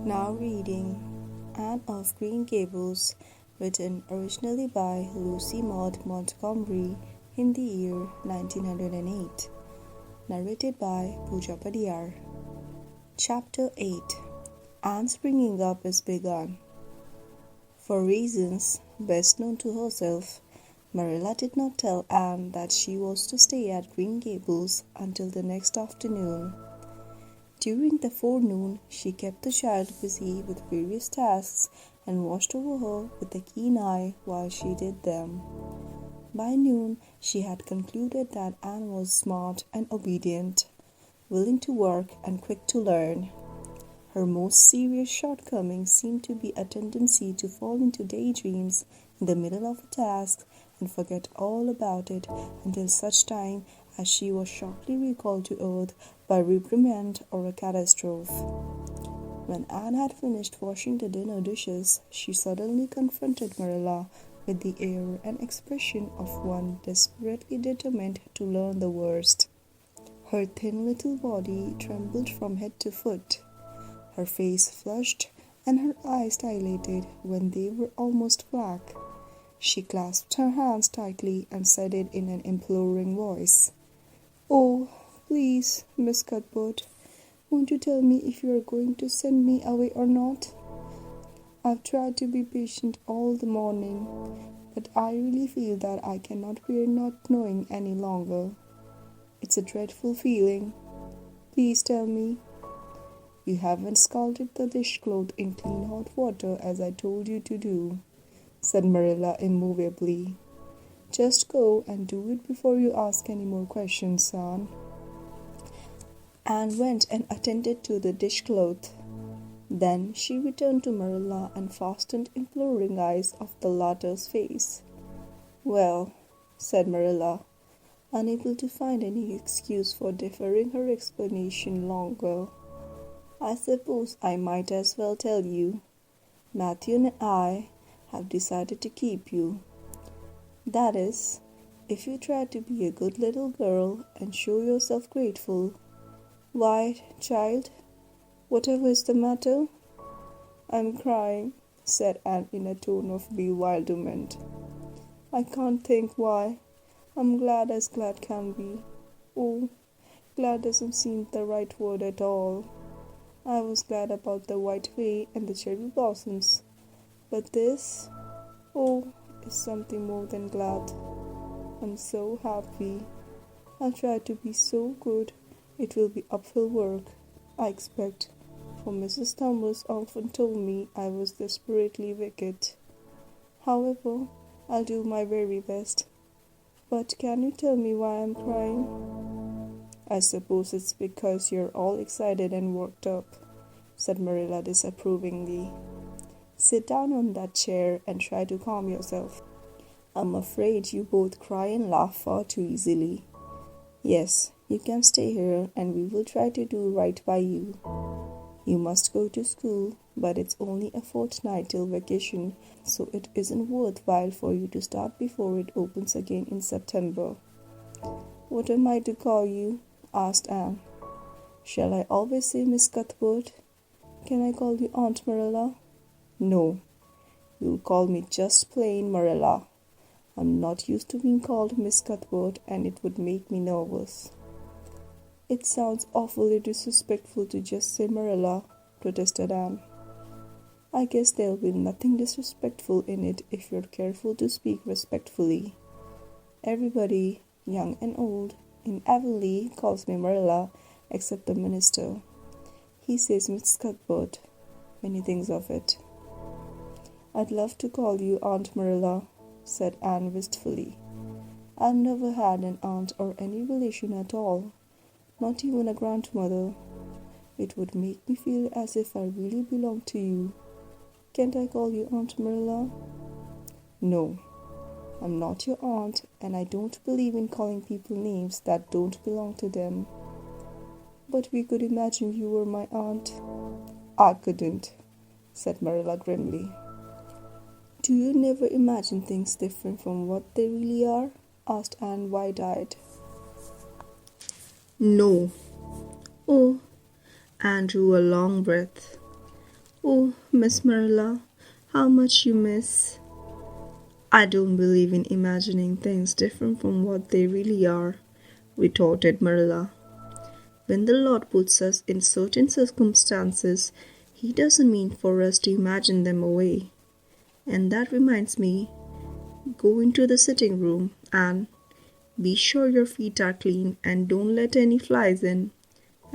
Now reading Anne of Green Gables, written originally by Lucy Maud Montgomery in the year 1908. Narrated by Pooja Padiyar. Chapter 8. Anne's bringing up is begun. For reasons best known to herself, Marilla did not tell Anne that she was to stay at Green Gables until the next afternoon. During the forenoon, she kept the child busy with various tasks and watched over her with a keen eye while she did them. By noon, she had concluded that Anne was smart and obedient, willing to work and quick to learn. Her most serious shortcoming seemed to be a tendency to fall into daydreams in the middle of a task and forget all about it until such time as she was sharply recalled to earth by reprimand or a catastrophe. When Anne had finished washing the dinner dishes, she suddenly confronted Marilla with the air and expression of one desperately determined to learn the worst. Her thin little body trembled from head to foot. Her face flushed and her eyes dilated when they were almost black. She clasped her hands tightly and said it in an imploring voice. "Oh, please, Miss Cuthbert, won't you tell me if you are going to send me away or not? I've tried to be patient all the morning, but I really feel that I cannot bear not knowing any longer. It's a dreadful feeling. Please tell me. You haven't scalded the dishcloth in clean hot water as I told you to do," said Marilla immovably. "Just go and do it before you ask any more questions, Anne." Anne went and attended to the dishcloth. Then she returned to Marilla and fastened imploring eyes on the latter's face. "Well," said Marilla, unable to find any excuse for deferring her explanation longer, "I suppose I might as well tell you. Matthew and I have decided to keep you. That is, if you try to be a good little girl and show yourself grateful. Why, child, whatever is the matter?" "I'm crying," said Anne in a tone of bewilderment. "I can't think why. I'm glad as glad can be. Oh, glad doesn't seem the right word at all. I was glad about the white way and the cherry blossoms. But this, oh, is something more than glad. I'm so happy. I'll try to be so good. It will be uphill work, I expect, for Mrs. Thomas often told me I was desperately wicked. However, I'll do my very best. But can you tell me why I'm crying?" "I suppose it's because you're all excited and worked up," said Marilla disapprovingly. "Sit down on that chair and try to calm yourself. I'm afraid you both cry and laugh far too easily. Yes, you can stay here and we will try to do right by you. You must go to school, but it's only a fortnight till vacation, so it isn't worthwhile for you to start before it opens again in September." "What am I to call you?" asked Anne. "Shall I always say Miss Cuthbert? Can I call you Aunt Marilla?" "No, you'll call me just plain Marilla. I'm not used to being called Miss Cuthbert and it would make me nervous." "It sounds awfully disrespectful to just say Marilla," protested Anne. "I guess there'll be nothing disrespectful in it if you're careful to speak respectfully. Everybody, young and old, in Avonlea calls me Marilla except the minister. He says Miss Cuthbert when he thinks of it." "I'd love to call you Aunt Marilla," said Anne wistfully. "I've never had an aunt or any relation at all, not even a grandmother. It would make me feel as if I really belonged to you. Can't I call you Aunt Marilla?" "No, I'm not your aunt, and I don't believe in calling people names that don't belong to them." "But we could imagine you were my aunt." "I couldn't," said Marilla grimly. "Do you never imagine things different from what they really are?" asked Anne wide-eyed. "No." "Oh," Anne drew a long breath. Oh, Miss Marilla, how much you miss. I don't believe in imagining things different from what they really are, retorted Marilla. When the Lord puts us in certain circumstances, He doesn't mean for us to imagine them away. And that reminds me, go into the sitting room and be sure your feet are clean and don't let any flies in.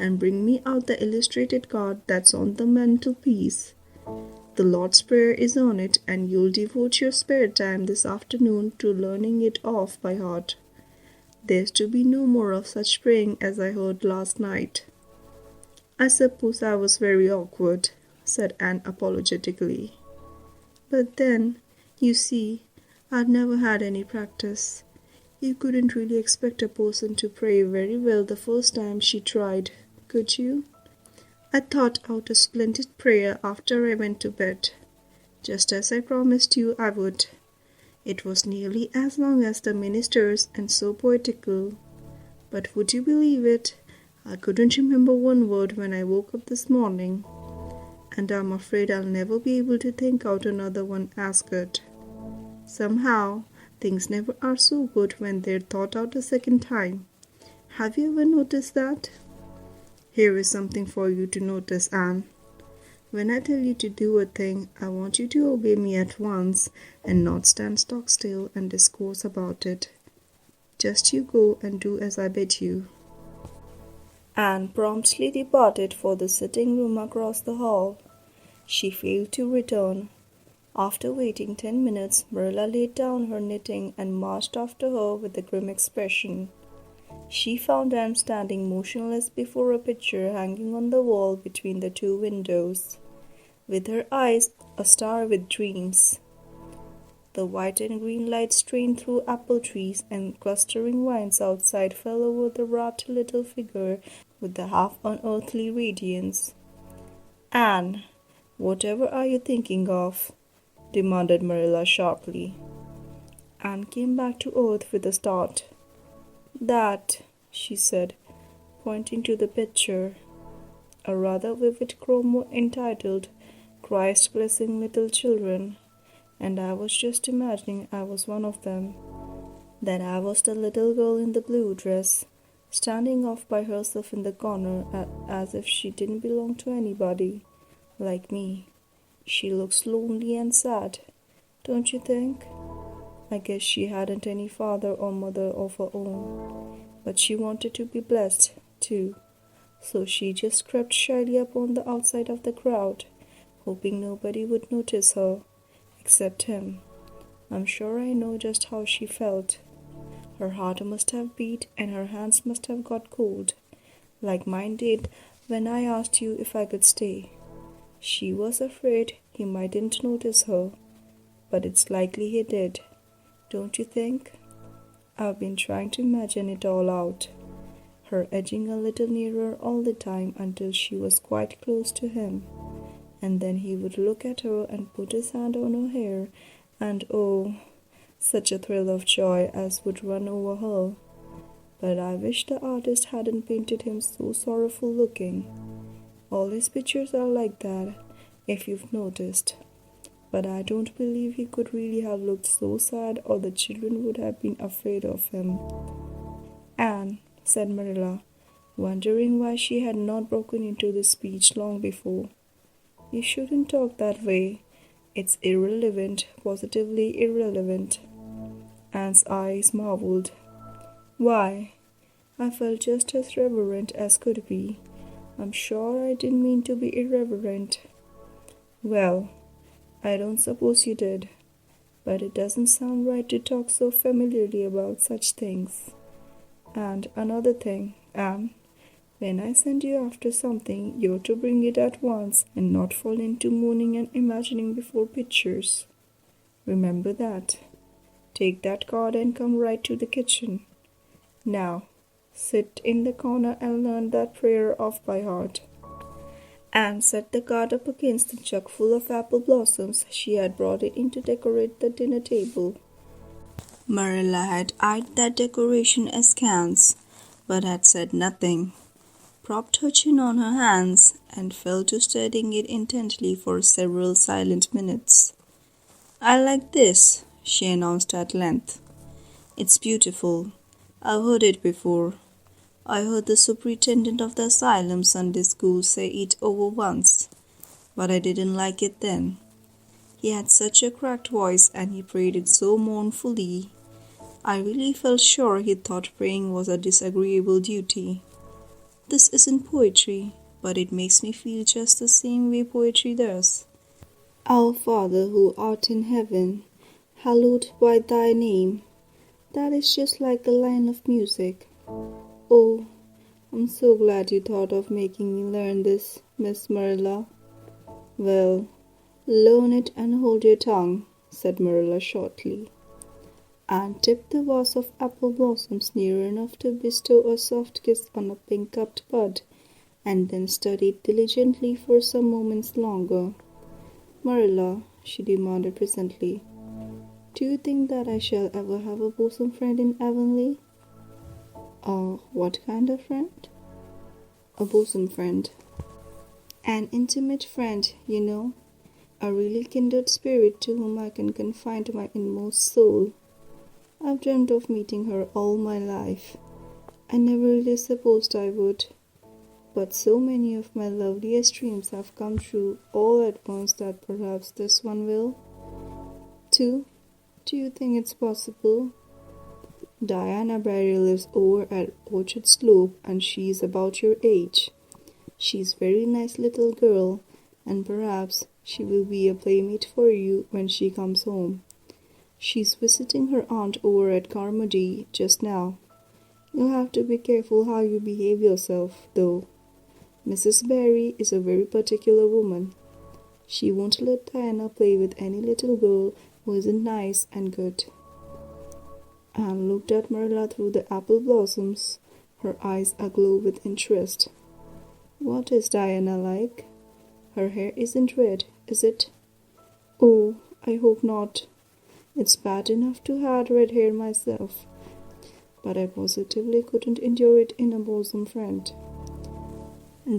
And bring me out the illustrated card that's on the mantelpiece. The Lord's Prayer is on it, and you'll devote your spare time this afternoon to learning it off by heart. There's to be no more of such praying as I heard last night. I suppose I was very awkward, said Anne apologetically. But then, you see, I'd never had any practice. You couldn't really expect a person to pray very well the first time she tried, could you? I thought out a splendid prayer after I went to bed, just as I promised you I would. It was nearly as long as the minister's and so poetical. But would you believe it? I couldn't remember one word when I woke up this morning, and I'm afraid I'll never be able to think out another one as good. Somehow, things never are so good when they're thought out a second time. Have you ever noticed that? Here is something for you to notice, Anne. When I tell you to do a thing, I want you to obey me at once and not stand stock still and discourse about it. Just you go and do as I bid you. Anne promptly departed for the sitting room across the hall. She failed to return. After waiting 10 minutes, Marilla laid down her knitting and marched after her with a grim expression. She found Anne standing motionless before a picture hanging on the wall between the two windows, with her eyes astar with dreams. The white and green light strained through apple trees, and clustering vines outside fell over the rapt little figure with a half-unearthly radiance. "Anne, whatever are you thinking of?" demanded Marilla sharply. Anne came back to earth with a start. "That," she said, pointing to the picture, a rather vivid chromo entitled "Christ Blessing Little Children," and I was just imagining I was one of them, that I was the little girl in the blue dress, standing off by herself in the corner as if she didn't belong to anybody, like me. She looks lonely and sad, don't you think? I guess she hadn't any father or mother of her own, but she wanted to be blessed, too, so she just crept shyly up on the outside of the crowd, hoping nobody would notice her, except him. I'm sure I know just how she felt. Her heart must have beat and her hands must have got cold, like mine did when I asked you if I could stay. She was afraid he mightn't notice her, but it's likely he did. Don't you think? I've been trying to imagine it all out, her edging a little nearer all the time until she was quite close to him, and then he would look at her and put his hand on her hair, and oh, such a thrill of joy as would run over her. But I wish the artist hadn't painted him so sorrowful looking. All his pictures are like that, if you've noticed. But I don't believe he could really have looked so sad, or the children would have been afraid of him. "Anne," said Marilla, wondering why she had not broken into this speech long before, "you shouldn't talk that way. It's irrelevant, positively irrelevant." Anne's eyes marveled. "Why? I felt just as reverent as could be. I'm sure I didn't mean to be irreverent." "Well, I don't suppose you did, but it doesn't sound right to talk so familiarly about such things. And another thing, Anne, when I send you after something, you're to bring it at once and not fall into mooning and imagining before pictures. Remember that. Take that card and come right to the kitchen. Now, sit in the corner and learn that prayer off by heart." Anne set the card up against the jug full of apple blossoms she had brought in to decorate the dinner table. Marilla had eyed that decoration askance, but had said nothing. propped her chin on her hands and fell to studying it intently for several silent minutes. "I like this," she announced at length. "It's beautiful. I've heard it before. I heard the superintendent of the asylum Sunday school say it over once, but I didn't like it then. He had such a cracked voice and he prayed it so mournfully. I really felt sure he thought praying was a disagreeable duty. This isn't poetry, but it makes me feel just the same way poetry does. Our Father who art in heaven, hallowed be thy name. That is just like a line of music. Oh, I'm so glad you thought of making me learn this, Miss Marilla." "Well, learn it and hold your tongue," said Marilla shortly, and tipped the vase of apple blossoms near enough to bestow a soft kiss on a pink-cupped bud, and then studied diligently for some moments longer. "Marilla," she demanded presently, "do you think that I shall ever have a bosom friend in Avonlea?" What kind of friend?" "A bosom friend. An intimate friend, you know. A really kindred spirit to whom I can confide my inmost soul. I've dreamt of meeting her all my life. I never really supposed I would. But so many of my loveliest dreams have come true all at once that perhaps this one will, too. Do you think it's possible? Diana Barry lives over at Orchard Slope and she's about your age. She's a very nice little girl, and perhaps she will be a playmate for you when she comes home. She's visiting her aunt over at Carmody just now. You'll have to be careful how you behave yourself, though. Mrs. Barry is a very particular woman. She won't let Diana play with any little girl who isn't nice and good." Anne looked at Marilla through the apple blossoms, her eyes aglow with interest. "What is Diana like? Her hair isn't red, is it?" "Oh, I hope not. It's bad enough to have red hair myself, but I positively couldn't endure it in a bosom friend."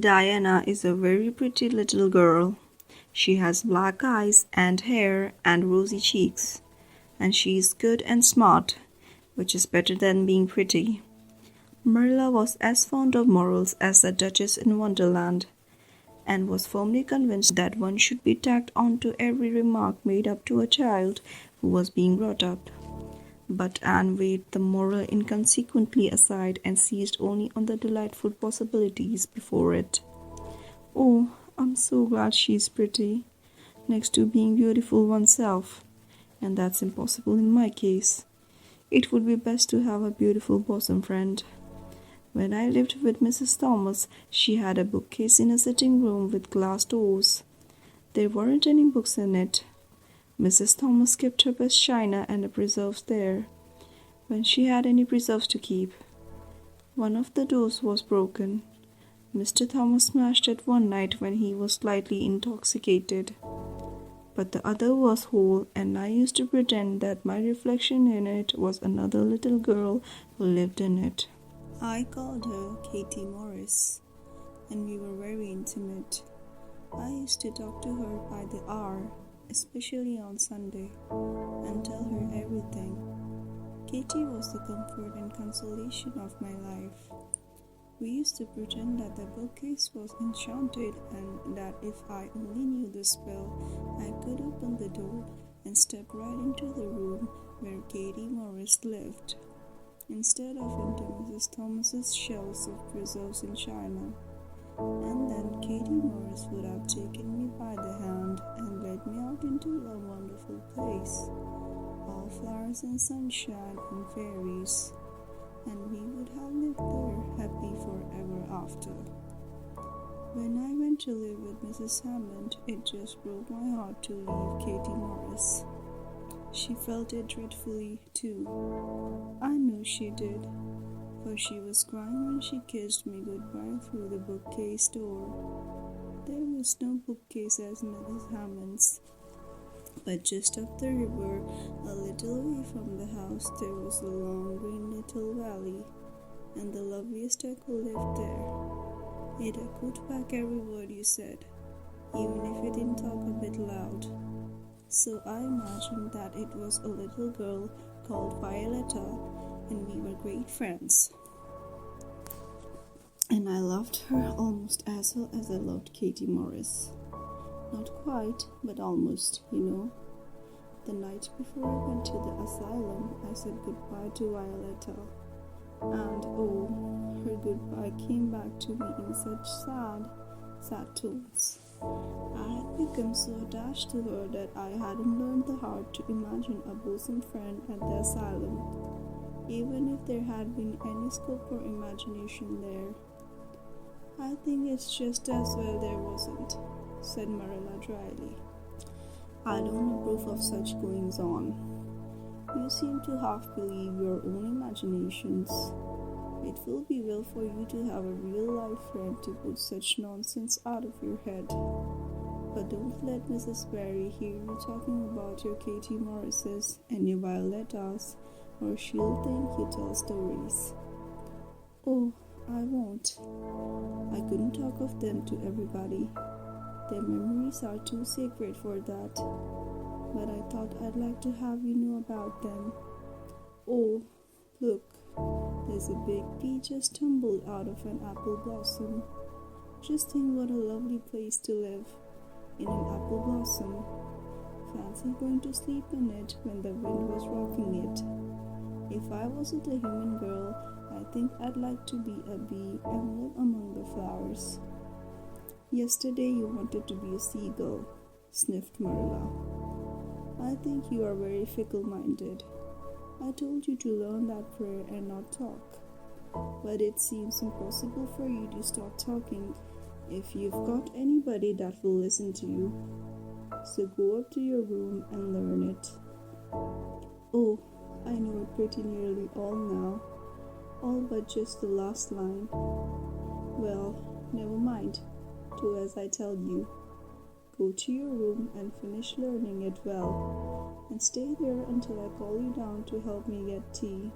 "Diana is a very pretty little girl. She has black eyes and hair and rosy cheeks, and she is good and smart, which is better than being pretty." Marilla was as fond of morals as the Duchess in Wonderland, and was firmly convinced that one should be tacked on to every remark made up to a child who was being brought up. But Anne waved the moral inconsequently aside and seized only on the delightful possibilities before it. "Oh, I'm so glad she's pretty, next to being beautiful oneself, and that's impossible in my case. It would be best to have a beautiful bosom friend. When I lived with Mrs. Thomas, she had a bookcase in a sitting room with glass doors. There weren't any books in it. Mrs. Thomas kept her best china and the preserves there, when she had any preserves to keep. One of the doors was broken. Mr. Thomas smashed it one night when he was slightly intoxicated. But the other was whole, and I used to pretend that my reflection in it was another little girl who lived in it. I called her Katie Morris, and we were very intimate. I used to talk to her by the hour, especially on Sunday, and tell her everything. Katie was the comfort and consolation of my life. We used to pretend that the bookcase was enchanted and that if I only knew the spell, I could open the door and step right into the room where Katie Morris lived, instead of into Mrs. Thomas's shelves of preserves in china. And then Katie Morris would have taken me by the hand and led me out into a wonderful place, all flowers and sunshine and fairies, and we would have lived there happy forever after. When I went to live with Mrs. Hammond, it just broke my heart to leave Katie Morris. She felt it dreadfully, too. I knew she did, for she was crying when she kissed me goodbye through the bookcase door. There was no bookcase as Mrs. Hammond's, but just up the river, a little way from the house, there was a long green little valley, and the loveliest echo lived there. It echoed back every word you said, even if you didn't talk a bit loud. So I imagined that it was a little girl called Violetta, and we were great friends. And I loved her almost as well as I loved Katie Morris. Not quite, but almost, you know. The night before I went to the asylum, I said goodbye to Violetta. And oh, her goodbye came back to me in such sad tones. I had become so attached to her that I hadn't learned the art to imagine a bosom friend at the asylum, even if there had been any scope for imagination there. I think it's just as well there wasn't, said Marilla dryly. I don't approve of such goings on. You seem to half believe your own imaginations. It will be well for you to have a real-life friend to put such nonsense out of your head. But don't let Mrs. Barry hear you talking about your Katie Morrises and your Violettas, or she'll think you tell stories. Oh, I won't. I couldn't talk of them to everybody. Their memories are too sacred for that. But I thought I'd like to have you know about them. Oh, look, there's a big pea just tumbled out of an apple blossom. Just think what a lovely place to live, in an apple blossom. Fancy going to sleep in it when the wind was rocking it. If I wasn't a human girl, I think I'd like to be a bee and live among the flowers. Yesterday you wanted to be a seagull, sniffed Marilla. I think you are very fickle-minded. I told you to learn that prayer and not talk. But it seems impossible for you to stop talking if you've got anybody that will listen to you. So go up to your room and learn it. Oh, I know it pretty nearly all now. All but just the last line. Well, never mind. Do as I tell you. Go to your room and finish learning it well, and stay there until I call you down to help me get tea.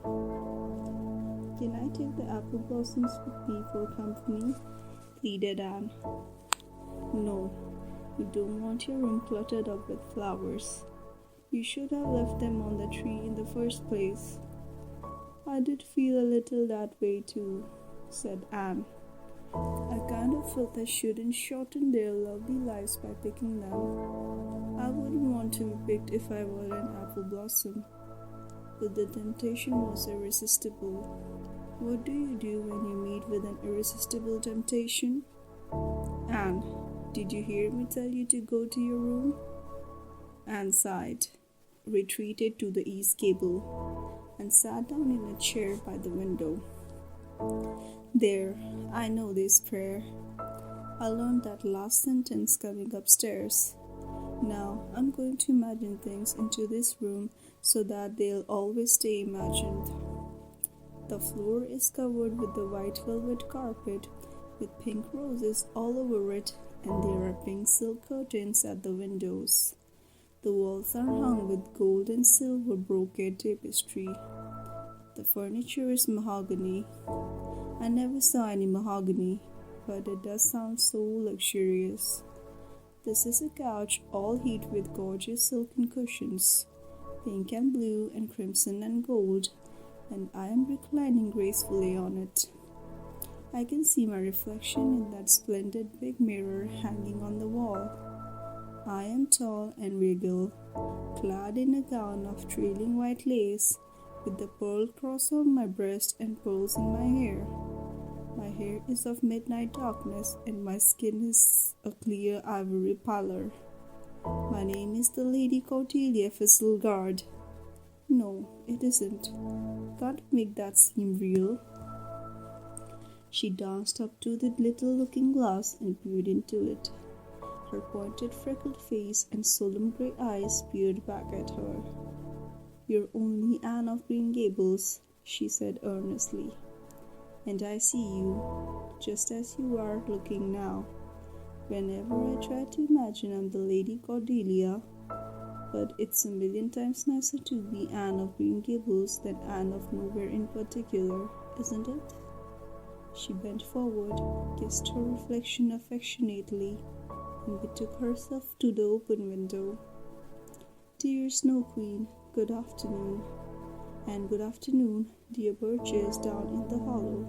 Can I take the apple blossoms with me for company? Pleaded Anne. No, you don't want your room cluttered up with flowers. You should have left them on the tree in the first place. I did feel a little that way too, said Anne. I kind of felt I shouldn't shorten their lovely lives by picking them. I wouldn't want to be picked if I were an apple blossom. But the temptation was irresistible. What do you do when you meet with an irresistible temptation? Anne, did you hear me tell you to go to your room? Anne sighed, retreated to the east gable, and sat down in a chair by the window. There, I know this prayer. I learned that last sentence coming upstairs. Now, I'm going to imagine things into this room so that they'll always stay imagined. The floor is covered with the white velvet carpet with pink roses all over it, and there are pink silk curtains at the windows. The walls are hung with gold and silver brocade tapestry. The furniture is mahogany. I never saw any mahogany, but it does sound so luxurious. This is a couch all heaped with gorgeous silken cushions, pink and blue and crimson and gold, and I am reclining gracefully on it. I can see my reflection in that splendid big mirror hanging on the wall. I am tall and regal, clad in a gown of trailing white lace, with the pearl cross on my breast and pearls in my hair. My hair is of midnight darkness, and my skin is a clear ivory pallor. My name is the Lady Cordelia Fizzlegard. No, it isn't. Can't make that seem real. She danced up to the little looking-glass and peered into it. Her pointed freckled face and solemn grey eyes peered back at her. You're only Anne of Green Gables, she said earnestly. And I see you, just as you are looking now. Whenever I try to imagine I'm the Lady Cordelia, but it's a million times nicer to be Anne of Green Gables than Anne of nowhere in particular, isn't it? She bent forward, kissed her reflection affectionately, and betook herself to the open window. "Dear Snow Queen, good afternoon. And good afternoon, dear birches down in the hollow.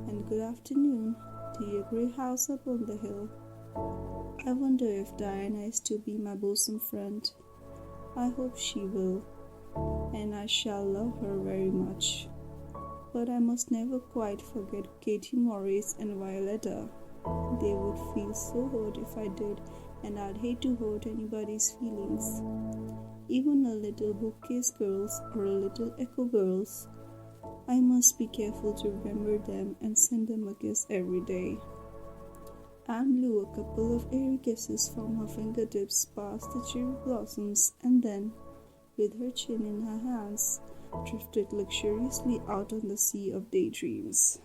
And good afternoon, dear grey house up on the hill. I wonder if Diana is to be my bosom friend. I hope she will, and I shall love her very much. But I must never quite forget Katie Morris and Violetta. They would feel so hurt if I did, and I'd hate to hurt anybody's feelings. Even a little bookcase girls or a little echo girls. I must be careful to remember them and send them a kiss every day." Anne blew a couple of airy kisses from her fingertips past the cherry blossoms, and then, with her chin in her hands, drifted luxuriously out on the sea of daydreams.